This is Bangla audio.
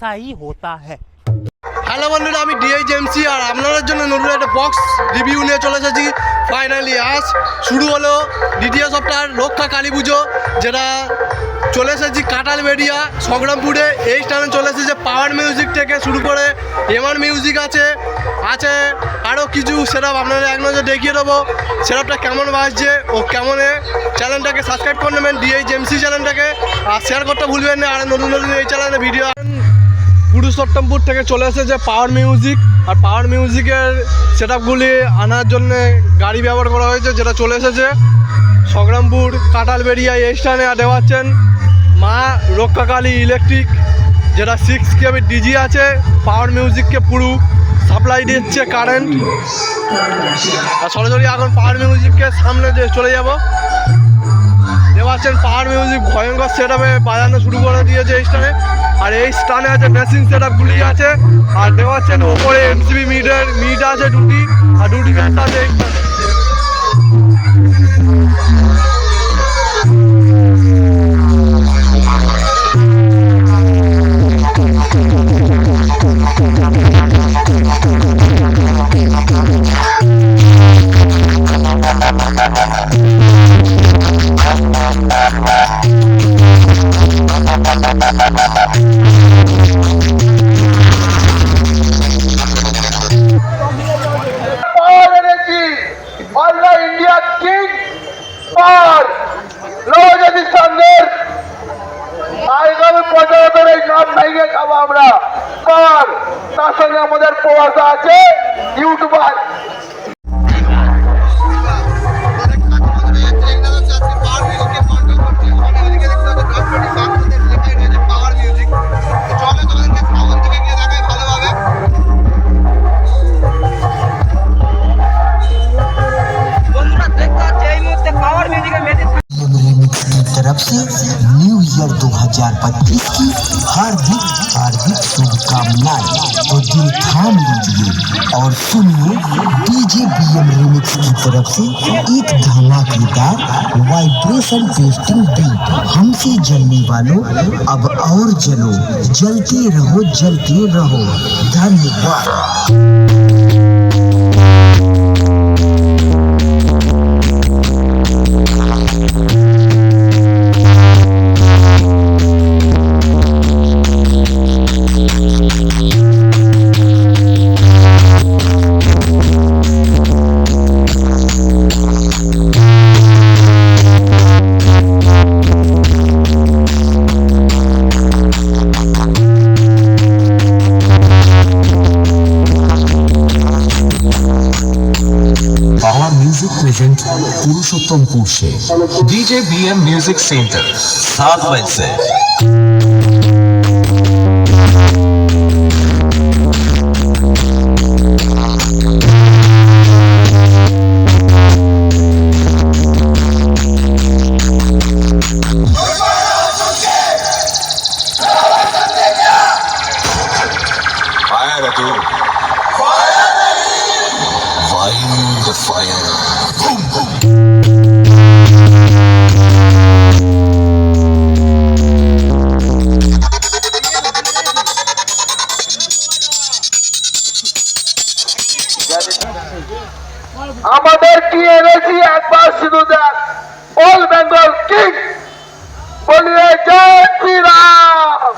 ऐसा ही होता है। হ্যালো বন্ধুরা, আমি ডিএইচএমসি আর আপনাদের জন্য নতুন একটা বক্স রিভিউ নিয়ে চলে এসেছি। ফাইনালি আজ শুরু হলো দ্বিতীয় সপ্তাহ রক্ষা কালী পুজো, যেটা চলে এসেছি কাটালবেড়িয়া সংগ্রামপুরে। এই স্থানে চলে এসেছে পাওয়ার মিউজিক থেকে শুরু করে এমআর মিউজিক আছে আরও কিছু সেটআপ আপনাদের এক নজর দেখিয়ে দেবো। সেটআপটা কেমন বাজছে ও কেমন, চ্যানেলটাকে সাবস্ক্রাইব করে নেবেন ডিএইচএমসি চ্যানেলটাকে, আর শেয়ার করতে ভুলবেন না। আর নতুন নতুন এই চ্যানেলে ভিডিও পুরুষোত্তমপুর থেকে চলে এসেছে পাওয়ার মিউজিক, আর পাওয়ার মিউজিকের সেটআপগুলি আনার জন্য গাড়ি ব্যবহার করা হয়েছে, যেটা চলে এসেছে সংগ্রামপুর কাটালবেড়িয়া এই স্থানে। আর দেওয়াচ্ছেন মা রক্ষাকালী ইলেকট্রিক, যেটা 6 কেবি ডিজি আছে। পাওয়ার মিউজিককে পুরো সাপ্লাই দিচ্ছে কারেন্ট। আর সরাসরি এখন পাওয়ার মিউজিককে সামনে চলে যাব। দেওয়াচ্ছেন পাওয়ার মিউজিক ভয়ঙ্কর সেটআপে বাজানো শুরু করে দিয়েছে এই স্থানে। আর এই স্থানে আছে মেশিন সেটআপগুলি আছে। আর দেওয়াচ্ছেন ওপরে এমসিবি মিট আছে দুটি, আর দুটি ফ্যান আছে এই স্থানে। इंडिया किंग और আগামী 15 এই নাম ভেঙে খাবো আমরা। আর তার সঙ্গে আমাদের প্রবাসা আছে ইউটিউবার। तरफ से न्यू ईयर 2025 की हार्दिक हार्दिक शुभकामनाएं। तो दिल थाम लीजिए और सुनिए डीजे बीएम रिमिक्स की तरफ से एक धमाकेदार वाइब्रेशन टेस्टिंग बीट। हमसे जलने वालों अब और जलो, जलते रहो। धन्यवाद। पावर म्यूजिक प्रेजेंट पुरुषोत्तमपुर से डीजे बीएम म्यूजिक सेंटर 7 मई से। फायर तू Wild fire. Boom, boom. আমাদের কি এনেছি একবার শুধু দেখ। অল বেঙ্গল কিং বলিয়ে জয় শ্রীরাম।